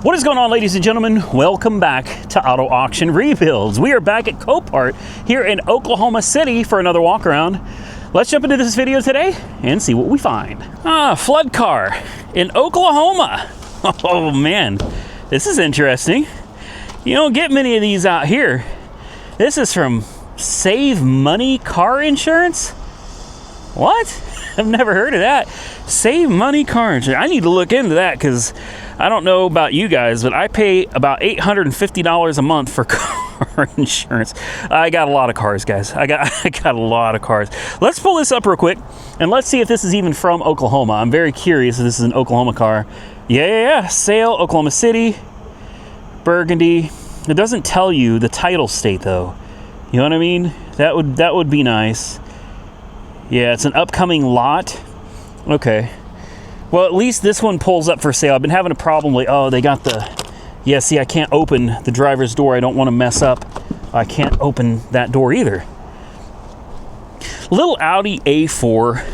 What is going on, ladies and gentlemen? Welcome back to Auto Auction Rebuilds. We are back at Copart here in Oklahoma City for another walk around. Let's jump into this video today and see what we find. Flood car in Oklahoma. Oh man, this is interesting. You don't get many of these out here. This is from Save Money Car Insurance? What? I've never heard of that. Save Money Car Insurance. I need to look into that because I don't know about you guys, but I pay about $850 a month for car insurance. I got a lot of cars, guys. I got a lot of cars. Let's pull this up real quick and let's see if this is even from Oklahoma. I'm very curious if this is an Oklahoma car. Yeah. Sale, Oklahoma City, Burgundy. It doesn't tell you the title state though. You know what I mean? That would be nice. Yeah, it's an upcoming lot. Okay. Well, at least this one pulls up for sale. I've been having a problem with, they got the, yeah, see, I can't open the driver's door. I don't want to mess up. I can't open that door either. Little Audi A4.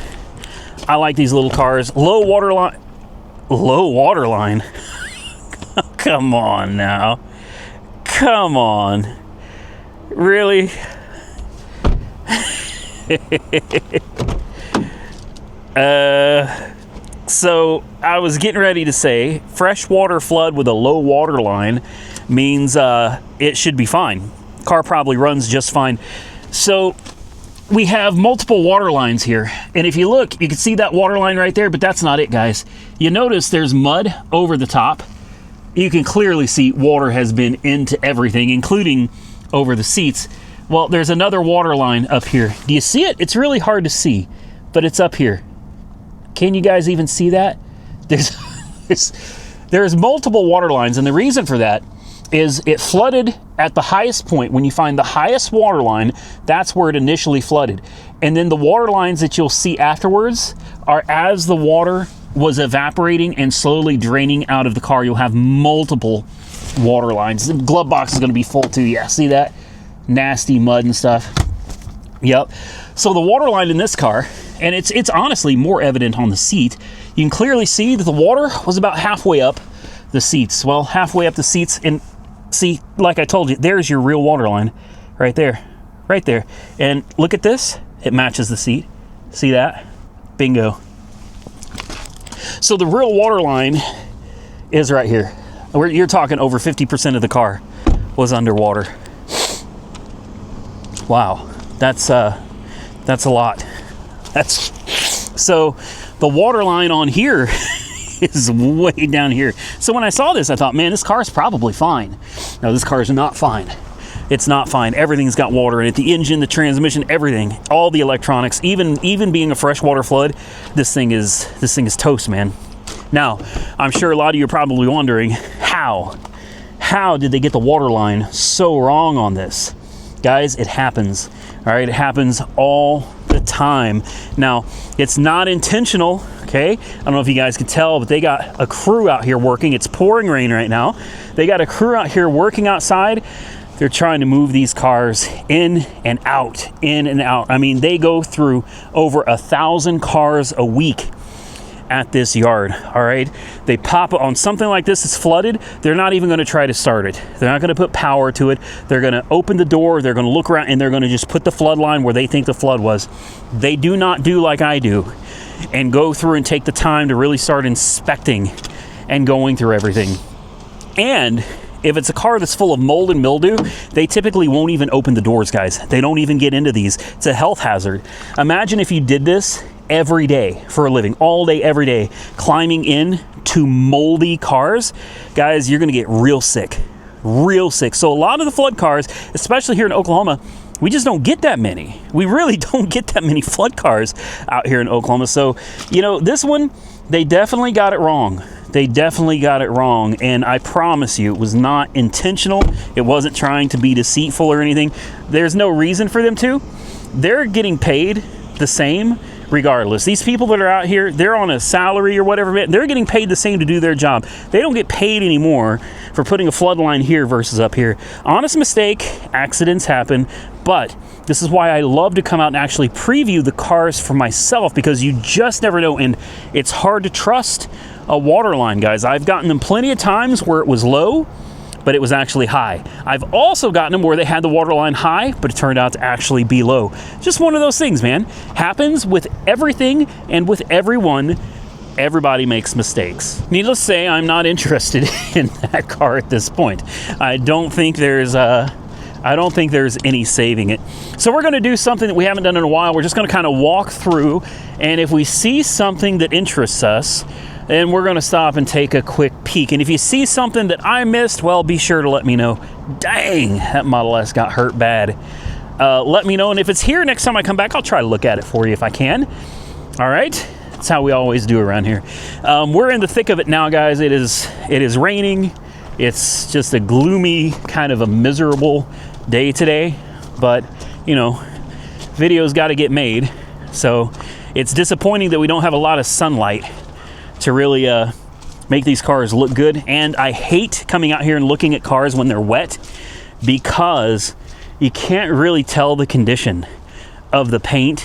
I like these little cars. Low water line. Come on now. Come on. Really? So I was getting ready to say freshwater flood with a low water line means it should be fine. Car probably runs just fine. So we have multiple water lines here, and if you look, you can see that water line right there, but that's not it, guys. You notice there's mud over the top. You can clearly see water has been into everything, including over the seats. Well, there's another water line up here. Do you see it? It's really hard to see, but it's up here. Can you guys even see that? There's multiple water lines, and the reason for that is it flooded at the highest point. When you find the highest water line, that's where it initially flooded. And then the water lines that you'll see afterwards are as the water was evaporating and slowly draining out of the car. You'll have multiple water lines. The glove box is going to be full too. Yeah, see that? Nasty mud and stuff. Yep. So the water line in this car, and it's honestly more evident on the seat. You can clearly see that the water was about halfway up the seats. Well, halfway up the seats, and see, like I told you, there's your real water line right there. Right there. And look at this. It matches the seat. See that? Bingo. So the real water line is right here. You're talking over 50% of the car was underwater. Wow. That's a lot. So the water line on here is way down here. So when I saw this, I thought, man, this car is probably fine. No, this car is not fine. It's not fine. Everything's got water in it. The engine, the transmission, everything, all the electronics, even being a freshwater flood, this thing is toast, man. Now, I'm sure a lot of you are probably wondering, how did they get the water line so wrong on this? Guys, it happens. All right, it happens all the time. Now, it's not intentional, okay? I don't know if you guys can tell, but they got a crew out here working. It's pouring rain right now. They got a crew out here working outside. They're trying to move these cars in and out, in and out. I mean, they go through over 1,000 cars a week at this yard, all right? They pop on something like this that's flooded. They're not even going to try to start it. They're not going to put power to it. They're going to open the door. They're going to look around, and they're going to just put the flood line where they think the flood was. They do not do like I do and go through and take the time to really start inspecting and going through everything. And if it's a car that's full of mold and mildew, they typically won't even open the doors, guys. They don't even get into these. It's a health hazard. Imagine if you did this every day for a living, all day, every day, climbing in to moldy cars. Guys, you're going to get real sick. So a lot of the flood cars, especially here in Oklahoma, we just don't get that many. We really don't get that many flood cars out here in Oklahoma. So, this one, they definitely got it wrong. And I promise you, it was not intentional. It wasn't trying to be deceitful or anything. There's no reason for them to. They're getting paid the same regardless. These people that are out here, they're on a salary or whatever, they're getting paid the same to do their job. They don't get paid anymore for putting a flood line here versus up here. Honest mistake, accidents happen, but this is why I love to come out and actually preview the cars for myself, because you just never know, and it's hard to trust a water line, guys. I've gotten them plenty of times where it was low, but it was actually high. I've also gotten them where they had the water line high, but it turned out to actually be low. Just one of those things, man. Happens with everything and with everyone. Everybody makes mistakes. Needless to say, I'm not interested in that car at this point. I don't think there's any saving it. So we're going to do something that we haven't done in a while. We're just going to kind of walk through, and if we see something that interests us, then we're going to stop and take a quick peek. And if you see something that I missed, well, be sure to let me know. Dang, that Model S got hurt bad. Let me know, and if it's here next time I come back, I'll try to look at it for you if I can. All right? That's how we always do around here. We're in the thick of it now, guys. It is raining. It's just a gloomy, kind of a miserable day today, but you know, videos got to get made, so it's disappointing that we don't have a lot of sunlight to really make these cars look good. And I hate coming out here and looking at cars when they're wet, because you can't really tell the condition of the paint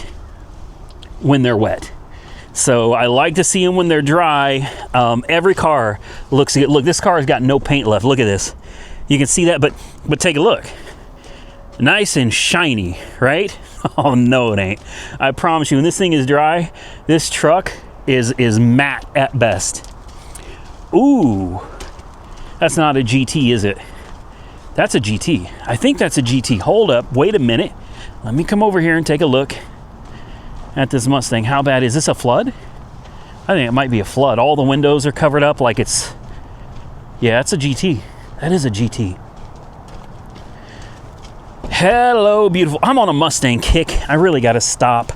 when they're wet. So I like to see them when they're dry. Every car looks good. Look, this car has got no paint left. Look at this. You can see that, but take a look. Nice and shiny, right? Oh, no, it ain't. I promise you, when this thing is dry, this truck is matte at best. Ooh, that's not a GT, is it? That's a GT. I think that's a GT. Hold up, wait a minute. Let me come over here and take a look at this Mustang. How bad is this? A flood? I think it might be a flood. All the windows are covered up like it's... Yeah, it's a GT. That is a GT. Hello, beautiful. I'm on a Mustang kick. I really got to stop.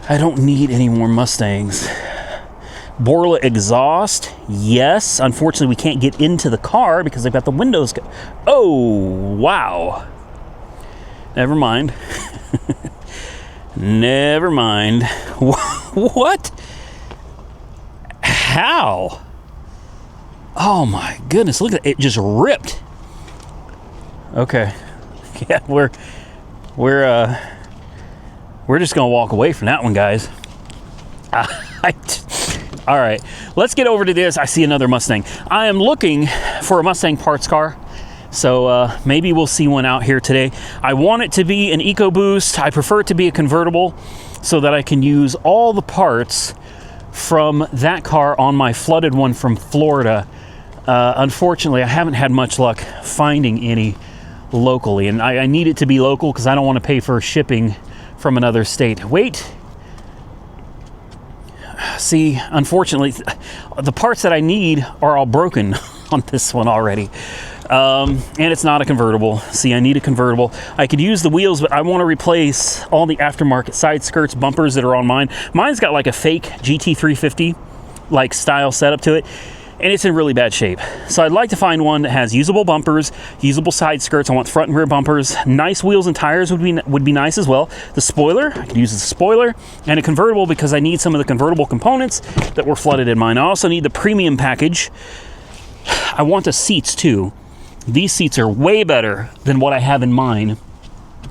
I don't need any more Mustangs. Borla exhaust. Yes. Unfortunately, we can't get into the car because they've got the windows. Oh, wow. Never mind. Never mind. What? How? Oh my goodness, look at it, just ripped. Okay. Yeah, we're just gonna walk away from that one, guys. All right, let's get over to this. I see another Mustang. I am looking for a Mustang parts car. So maybe we'll see one out here today. I want it to be an EcoBoost. I prefer it to be a convertible so that I can use all the parts from that car on my flooded one from Florida. Unfortunately, I haven't had much luck finding any locally, and I need it to be local because I don't want to pay for shipping from another state. Wait. See, unfortunately, the parts that I need are all broken on this one already. And it's not a convertible. See, I need a convertible. I could use the wheels, but I want to replace all the aftermarket side skirts, bumpers that are on mine. Mine's got like a fake GT350 like style setup to it, and it's in really bad shape. So I'd like to find one that has usable bumpers, usable side skirts. I want front and rear bumpers. Nice wheels and tires would be nice as well. The spoiler, I could use the spoiler, and a convertible because I need some of the convertible components that were flooded in mine. I also need the premium package. I want the seats too. These seats are way better than what I have in mine.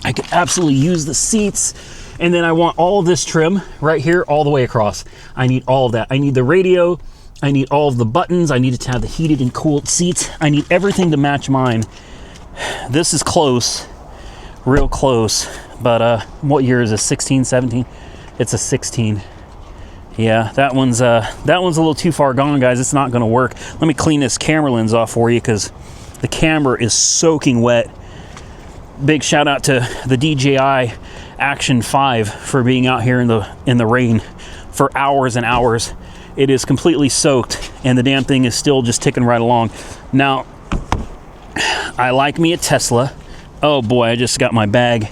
I could absolutely use the seats. And then I want all of this trim right here all the way across. I need all of that. I need the radio. I need all of the buttons. I need it to have the heated and cooled seats. I need everything to match mine. This is close, real close. But what year is this? 16, 17? It's a 16. Yeah, that one's a little too far gone, guys. It's not going to work. Let me clean this camera lens off for you because the camera is soaking wet. Big shout out to the DJI Action 5 for being out here in the rain for hours and hours. It is completely soaked and the damn thing is still just ticking right along. Now, I like me a Tesla. Oh boy, I just got my bag.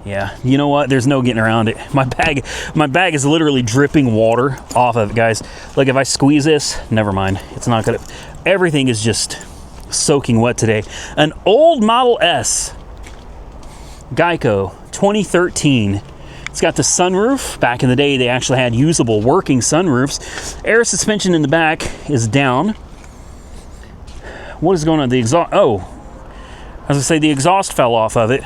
Yeah, you know what? There's no getting around it. My bag is literally dripping water off of it, guys. Like if I squeeze this, never mind. It's not gonna. Everything is just soaking wet today. An old Model S, Geico, 2013. It's got the sunroof. Back in the day, they actually had usable working sunroofs. Air suspension in the back is down. What is going on? The exhaust. Oh, I was gonna say the exhaust fell off of it.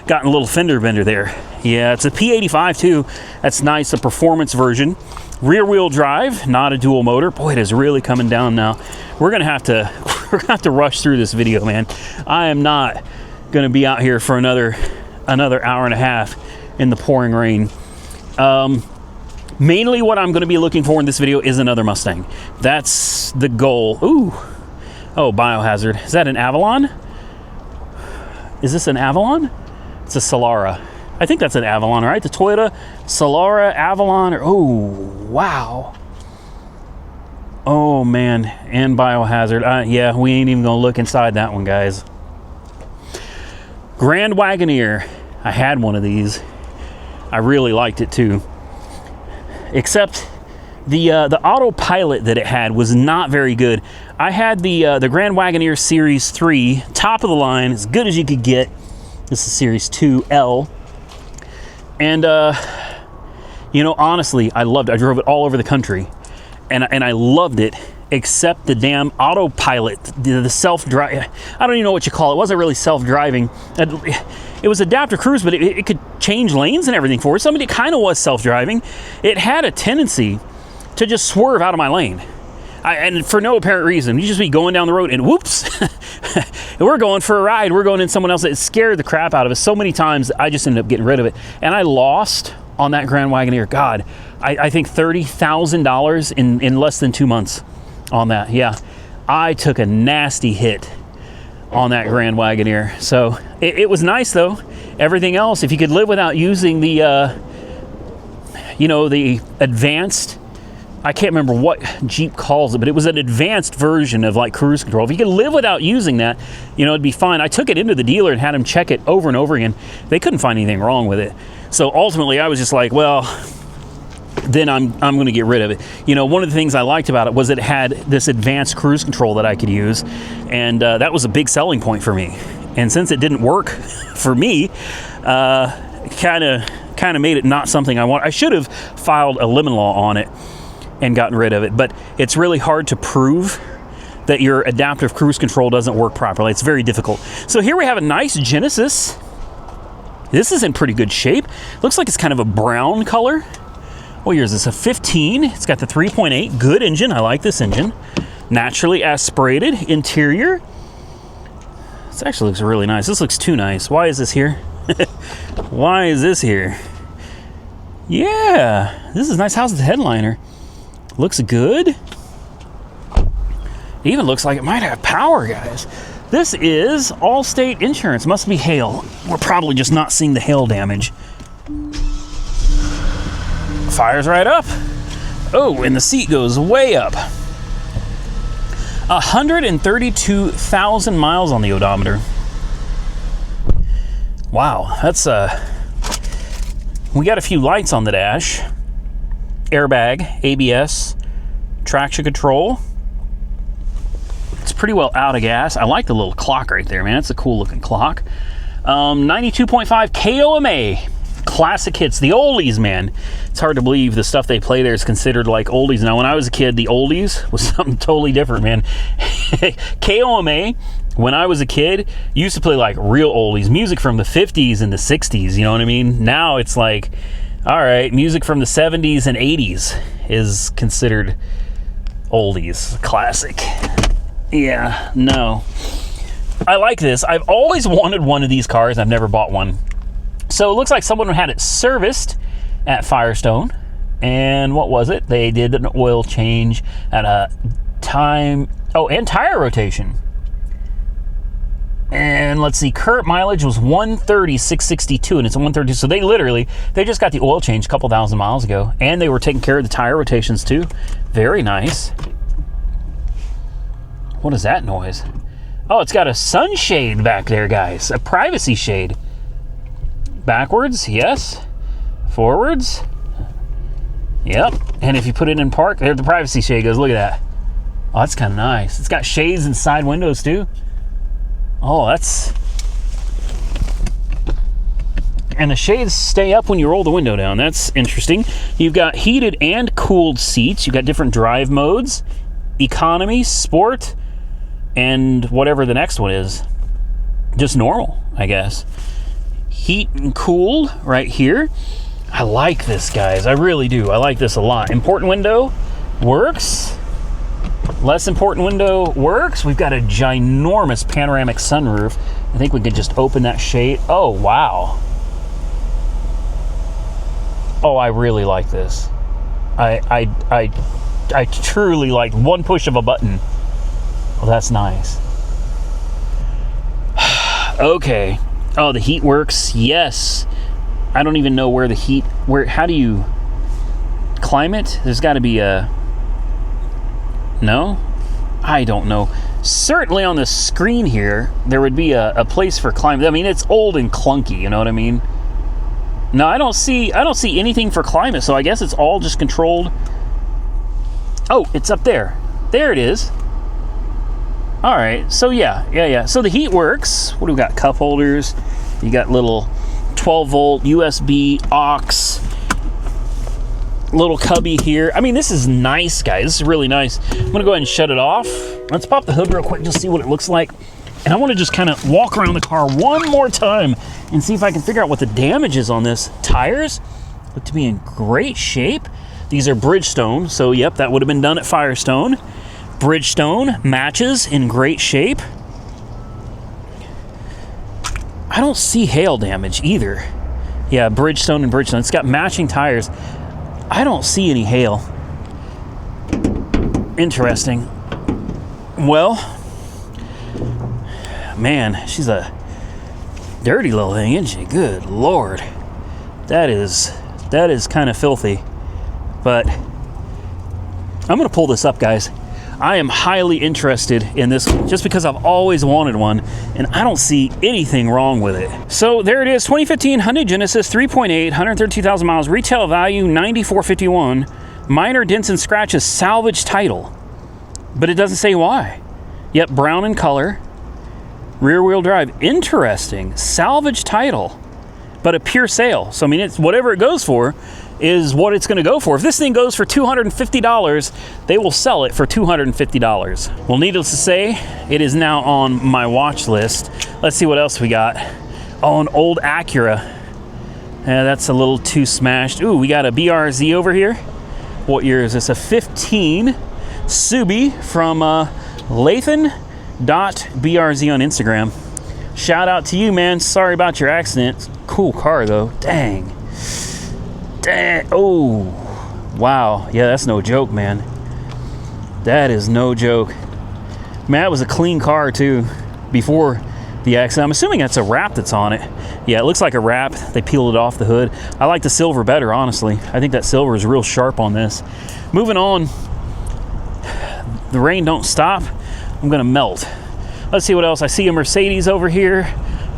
Gotten a little fender bender there. Yeah, it's a P85 too. That's nice, a performance version. Rear wheel drive, not a dual motor. Boy, it is really coming down now. We're gonna have to rush through this video, man. I am not gonna be out here for another hour and a half in the pouring rain. Mainly what I'm gonna be looking for in this video is another Mustang. That's the goal. Ooh, oh, biohazard. Is that an Avalon? Is this an Avalon? It's a Solara. I think that's an Avalon, right? The Toyota Solara Avalon. Oh, wow. Oh, man. And biohazard. Yeah, we ain't even going to look inside that one, guys. Grand Wagoneer. I had one of these. I really liked it, too. Except the autopilot that it had was not very good. I had the Grand Wagoneer Series 3, top of the line, as good as you could get. This is Series 2L. And, you know, honestly, I loved it. I drove it all over the country, and I loved it, except the damn autopilot, the self-drive. I don't even know what you call it. It wasn't really self-driving. It was adaptive cruise, but it could change lanes and everything for it. So, I mean, it kind of was self-driving. It had a tendency to just swerve out of my lane. And for no apparent reason. You just be going down the road and whoops, we're going for a ride. We're going in someone else. It scared the crap out of us so many times that I just ended up getting rid of it. And I lost on that Grand Wagoneer. God, I think $30,000 in less than 2 months on that. Yeah, I took a nasty hit on that Grand Wagoneer. So it was nice though. Everything else, if you could live without using the, you know, the advanced, I can't remember what Jeep calls it, but it was an advanced version of like cruise control. If you could live without using that, you know, it'd be fine. I took it into the dealer and had them check it over and over again. They couldn't find anything wrong with it. So ultimately I was just like, well, then I'm going to get rid of it. You know, one of the things I liked about it was it had this advanced cruise control that I could use. And that was a big selling point for me. And since it didn't work for me, kind of made it not something I want. I should have filed a lemon law on it and gotten rid of it, but it's really hard to prove that your adaptive cruise control doesn't work properly. It's very difficult. So here we have a nice Genesis. This is in pretty good shape. Looks like it's kind of a brown color. What year is this? A 15. It's got the 3.8. Good engine. I like this engine. Naturally aspirated interior. This actually looks really nice. This looks too nice. Why is this here? Why is this here? Yeah, this is nice. How's the headliner? Looks good. It even looks like it might have power, guys. This is Allstate Insurance. Must be hail. We're probably just not seeing the hail damage. Fires right up. Oh, and the seat goes way up. 132,000 miles on the odometer. Wow, that's we got a few lights on the dash. Airbag, ABS, traction control. It's pretty well out of gas. I like the little clock right there, man. It's a cool looking clock. 92.5 KOMA. Classic hits. The oldies, man. It's hard to believe the stuff they play there is considered like oldies. Now, when I was a kid, the oldies was something totally different, man. KOMA, when I was a kid, used to play like real oldies. Music from the 50s and the 60s, you know what I mean? Now it's like, all right, music from the 70s and 80s is considered oldies. Classic. Yeah, no. I like this. I've always wanted one of these cars. I've never bought one. So it looks like someone had it serviced at Firestone. And what was it? They did an oil change at a time. Oh, and tire rotation. And let's see, current mileage was 130,662, and it's 132. So they just got the oil change a couple thousand miles ago, and they were taking care of the tire rotations too. Very nice. What is that noise? Oh, it's got a sunshade back there, guys. A privacy shade. Backwards, yes. Forwards. Yep. And if you put it in park, there the privacy shade goes. Look at that. Oh, that's kind of nice. It's got shades and side windows too. Oh, that's... And the shades stay up when you roll the window down. That's interesting. You've got heated and cooled seats. You've got different drive modes. Economy, sport, and whatever the next one is. Just normal, I guess. Heat and cool right here. I like this, guys. I really do. I like this a lot. Important window works. Less important window works. We've got a ginormous panoramic sunroof. I think we could just open that shade. Oh, wow. Oh, I really like this. I truly like one push of a button. Oh, that's nice. Okay. Oh, the heat works. Yes. I don't even know where the heat, how do you climate? There's got to be a, no? I don't know. Certainly on the screen here, there would be a place for climate. I mean, it's old and clunky, you know what I mean? No, I don't see anything for climate, so I guess it's all just controlled. Oh, it's up there. There it is. All right, so yeah. So the heat works. What do we got? Cup holders. You got little 12-volt USB aux little cubby here. I mean, this is nice, guys. This is really nice. I'm gonna go ahead and shut it off. Let's pop the hood real quick, just see what it looks like. And I want to just kind of walk around the car one more time and see if I can figure out what the damage is on this. Tires look to be in great shape. These are Bridgestone, so yep, that would have been done at Firestone. Bridgestone matches in great shape. I don't see hail damage either. Yeah, Bridgestone and Bridgestone. It's got matching tires. I don't see any hail. Interesting. Well, man, she's a dirty little thing, isn't she? Good Lord. That is kind of filthy. But I'm going to pull this up, guys. I am highly interested in this just because I've always wanted one, and I don't see anything wrong with it. So there it is, 2015 Hyundai Genesis 3.8, 132,000 miles, retail value $94.51, minor dents and scratches, salvage title, but it doesn't say why. Yep, brown in color, rear wheel drive, interesting, salvage title, but a pure sale. So I mean, it's whatever it goes for is what it's going to go for. If this thing goes for $250, they will sell it for $250. Well, needless to say, it is now on my watch list. Let's see what else we got. Oh, an old Acura. Yeah, that's a little too smashed. Ooh, we got a BRZ over here. What year is this? A 15 Subi from Lathan.brz on Instagram. Shout out to you, man. Sorry about your accident. Cool car, though. Dang. Oh, wow. Yeah, that's no joke, man. That is no joke. Man, that was a clean car, too, before the accident. I'm assuming that's a wrap that's on it. Yeah, it looks like a wrap. They peeled it off the hood. I like the silver better, honestly. I think that silver is real sharp on this. Moving on. The rain don't stop. I'm going to melt. Let's see what else. I see a Mercedes over here.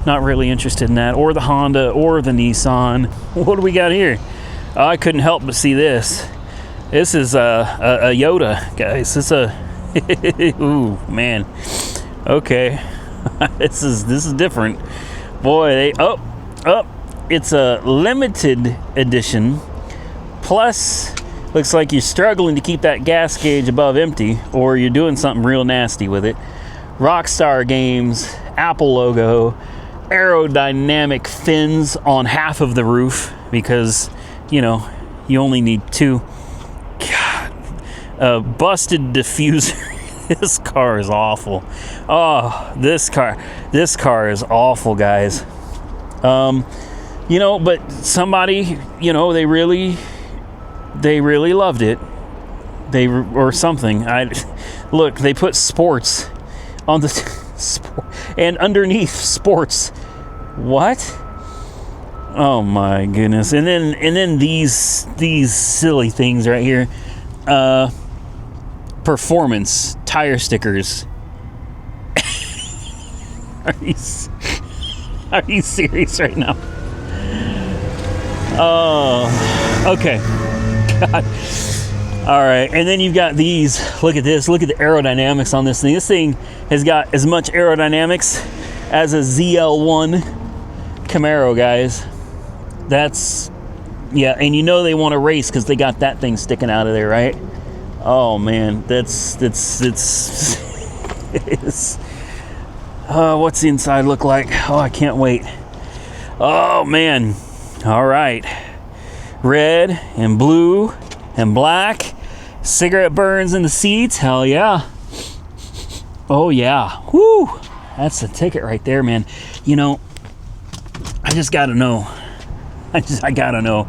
Not really interested in that. Or the Honda, or the Nissan. What do we got here? Oh, I couldn't help but see this. This is a Yoda, guys. This is a ooh, man. Okay, this is different. Boy, it's a limited edition. Plus, looks like you're struggling to keep that gas gauge above empty, or you're doing something real nasty with it. Rockstar Games, Apple logo, aerodynamic fins on half of the roof because, you know, you only need two. God, busted diffuser. This car is awful. Oh, this car is awful, guys. You know, but somebody, you know, they really loved it. Or something. Look, they put sports on the sport and underneath sports. What? Oh my goodness. And then these silly things right here. Performance tire stickers. Are you serious right now? Oh, okay. God. All right, and then you've got these. Look at this. Look at the aerodynamics on this thing. This thing has got as much aerodynamics as a ZL1 Camaro, guys. That's, yeah, and you know they want to race because they got that thing sticking out of there, right? Oh man, it's what's the inside look like? Oh, I can't wait. Oh man. All right. red and blue and black. Cigarette burns in the seats. Hell yeah. Oh yeah. Woo. That's the ticket right there, man. You know, I just gotta know. I gotta know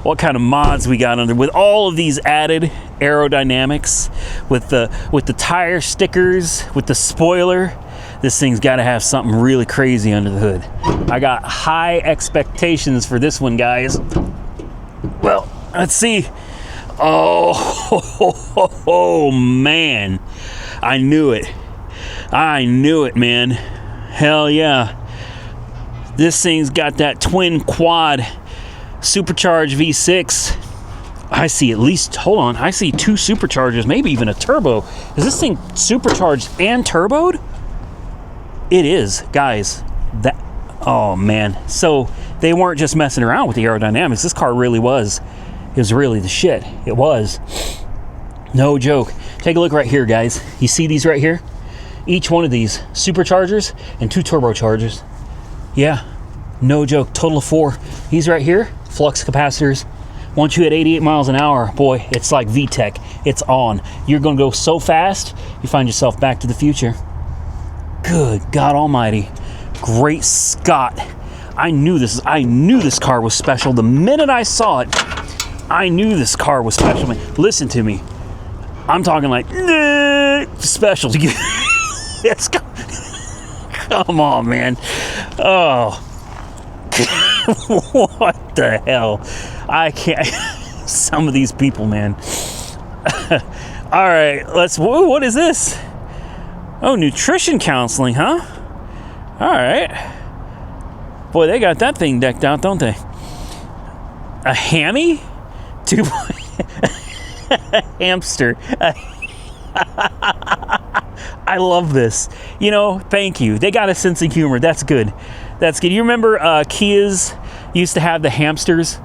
what kind of mods we got under with all of these added aerodynamics, with the tire stickers, with the spoiler. This thing's got to have something really crazy under the hood. I got high expectations for this one, guys. Well, let's see. Oh, man. I knew it. I knew it, man. Hell yeah. This thing's got that twin quad supercharged V6. I see at least, hold on, I see 2 superchargers, maybe even a turbo. Is this thing supercharged and turboed? It is, guys. That, oh man. So they weren't just messing around with the aerodynamics. This car really was. It was really the shit. It was. No joke. Take a look right here, guys. You see these right here? Each one of these superchargers and 2 turbochargers. Yeah, no joke. Total of 4. These right here, flux capacitors. Once you hit 88 miles an hour, boy, it's like VTEC. It's on. You're going to go so fast, you find yourself back to the future. Good God Almighty. Great Scott. I knew this car was special. The minute I saw it, I knew this car was special. Listen to me. I'm talking like special. Yes. Come on, man. Oh. What the hell? I can't. Some of these people, man. All right, what is this? Oh, nutrition counseling, huh? All right. Boy, they got that thing decked out, don't they? A hammy? Hamster. I love this. You know, thank you. They got a sense of humor. That's good. That's good. You remember Kias used to have the hamsters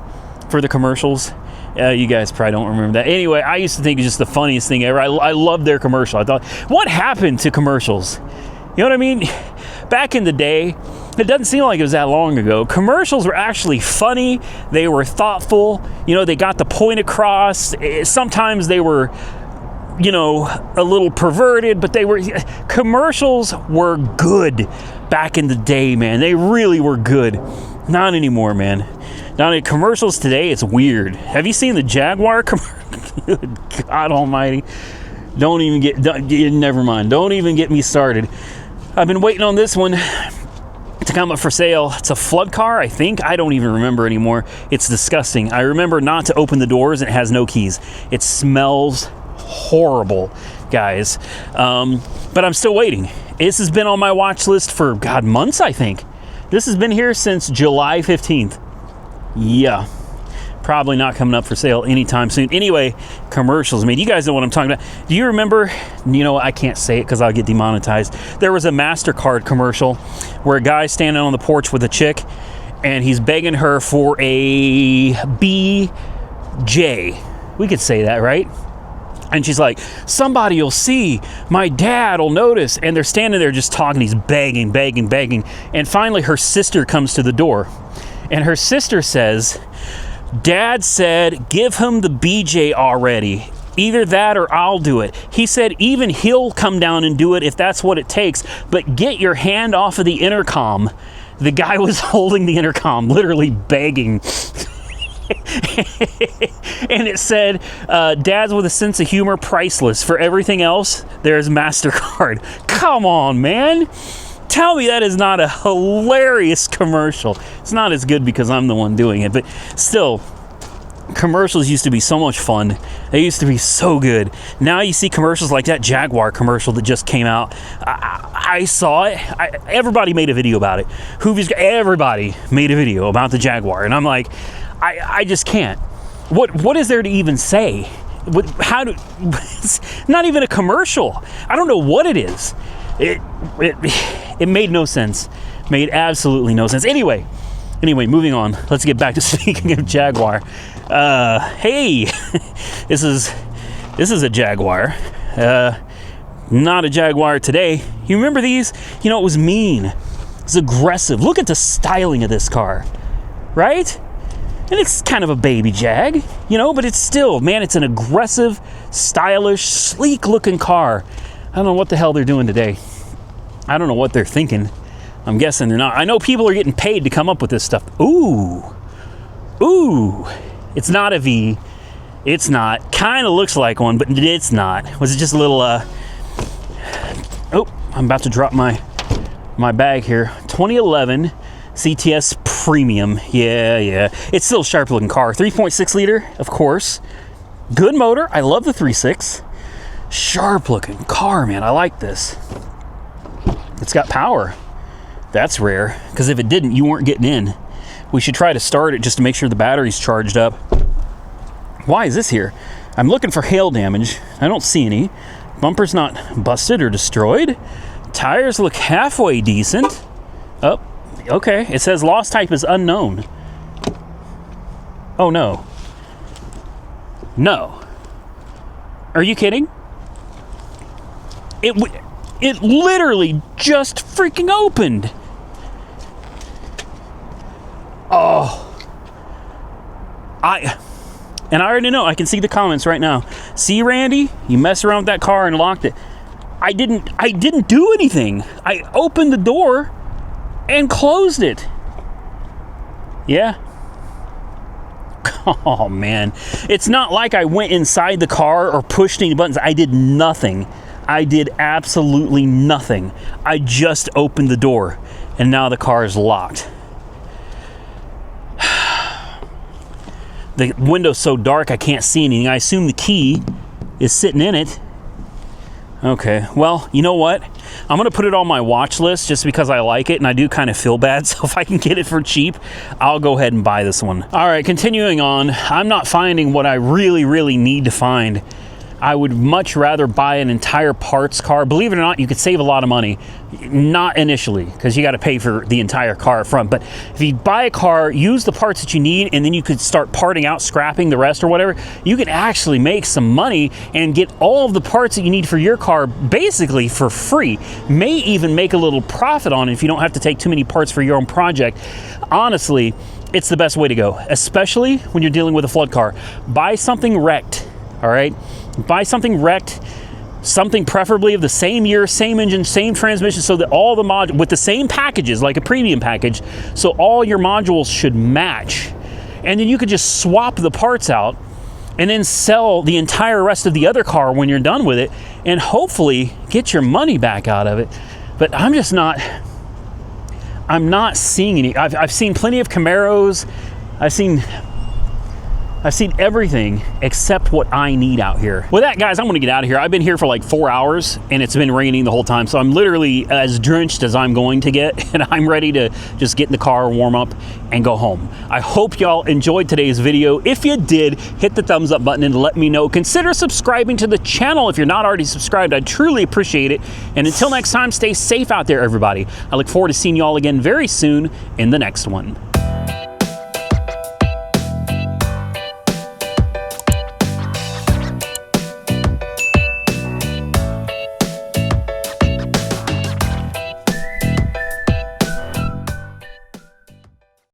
for the commercials? You guys probably don't remember that. Anyway, I used to think it was just the funniest thing ever. I loved their commercial. I thought, what happened to commercials? You know what I mean? Back in the day, it doesn't seem like it was that long ago. Commercials were actually funny. They were thoughtful. You know, they got the point across. Sometimes they were, you know, a little perverted, but commercials were good back in the day, man. They really were good. Not anymore, man. Now, in commercials today, it's weird. Have you seen the Jaguar commercial? Good God Almighty. Never mind. Don't even get me started. I've been waiting on this one to come up for sale. It's a flood car, I think. I don't even remember anymore. It's disgusting. I remember not to open the doors, and it has no keys. It smells horrible, guys. But I'm still waiting. This has been on my watch list for, God, months, I think. This has been here since July 15th. Yeah. Probably not coming up for sale anytime soon. Anyway, commercials. I mean, you guys know what I'm talking about. Do you remember, you know, I can't say it because I'll get demonetized. There was a MasterCard commercial where a guy's standing on the porch with a chick and he's begging her for a BJ. We could say that, right? And she's like, somebody will see, my dad will notice. And they're standing there just talking. He's begging. And finally, her sister comes to the door. And her sister says, Dad said, give him the BJ already. Either that or I'll do it. He said even he'll come down and do it if that's what it takes. But get your hand off of the intercom. The guy was holding the intercom, literally begging. And it said, Dads with a sense of humor, priceless. For everything else, there's MasterCard. Come on, man. Tell me that is not a hilarious commercial. It's not as good because I'm the one doing it, but still, commercials used to be so much fun. They used to be so good. Now you see commercials like that Jaguar commercial that just came out. I saw it. Everybody made a video about it. Everybody made a video about the Jaguar, and I'm like, I just can't. What is there to even say? It's not even a commercial. I don't know what it is. It made no sense. Made absolutely no sense. Anyway, moving on. Let's get back to speaking of Jaguar. Hey, this is a Jaguar. Not a Jaguar today. You remember these? You know, it was mean. It was aggressive. Look at the styling of this car, right? And it's kind of a baby Jag, you know, but it's still, man, it's an aggressive, stylish, sleek-looking car. I don't know what the hell they're doing today. I don't know what they're thinking. I'm guessing they're not. I know people are getting paid to come up with this stuff. Ooh. Ooh. It's not a V. It's not. Kind of looks like one, but it's not. Was it just a little, oh, I'm about to drop my bag here. 2011 CTS Premium. Yeah. It's still a sharp looking car. 3.6 liter, of course. Good motor. I love the 3.6. Sharp looking car, man. I like this. It's got power. That's rare, because if it didn't, you weren't getting in. We should try to start it just to make sure the battery's charged up. Why is this here? I'm looking for hail damage. I don't see any. Bumper's not busted or destroyed. Tires look halfway decent. Oh, okay. It says loss type is unknown. Oh, no. No. Are you kidding? It literally just freaking opened. Oh. And I already know, I can see the comments right now. See, Randy, you messed around with that car and locked it. I didn't do anything. I opened the door and closed it. Yeah. Oh, man. It's not like I went inside the car or pushed any buttons. I did nothing. I did absolutely nothing. I just opened the door, and now the car is locked. The window's so dark I can't see anything. I assume the key is sitting in it. Okay, well, you know what? I'm going to put it on my watch list just because I like it, and I do kind of feel bad. So if I can get it for cheap, I'll go ahead and buy this one. All right, continuing on. I'm not finding what I really need to find. I would much rather buy an entire parts car. Believe it or not, you could save a lot of money. Not initially, because you got to pay for the entire car up front. But if you buy a car, use the parts that you need, and then you could start parting out, scrapping the rest or whatever, you can actually make some money and get all of the parts that you need for your car basically for free. May even make a little profit on it if you don't have to take too many parts for your own project. Honestly, it's the best way to go, especially when you're dealing with a flood car. Buy something wrecked, all right? Buy something wrecked, something preferably of the same year, same engine, same transmission, so that all the modules, with the same packages, like a premium package, so all your modules should match. And then you could just swap the parts out and then sell the entire rest of the other car when you're done with it and hopefully get your money back out of it. But I'm not seeing any. I've seen plenty of Camaros. I've seen everything except what I need out here. With that, guys, I'm gonna get out of here. I've been here for like 4 hours and it's been raining the whole time. So I'm literally as drenched as I'm going to get, and I'm ready to just get in the car, warm up, and go home. I hope y'all enjoyed today's video. If you did, hit the thumbs up button and let me know. Consider subscribing to the channel if you're not already subscribed. I'd truly appreciate it. And until next time, stay safe out there, everybody. I look forward to seeing y'all again very soon in the next one.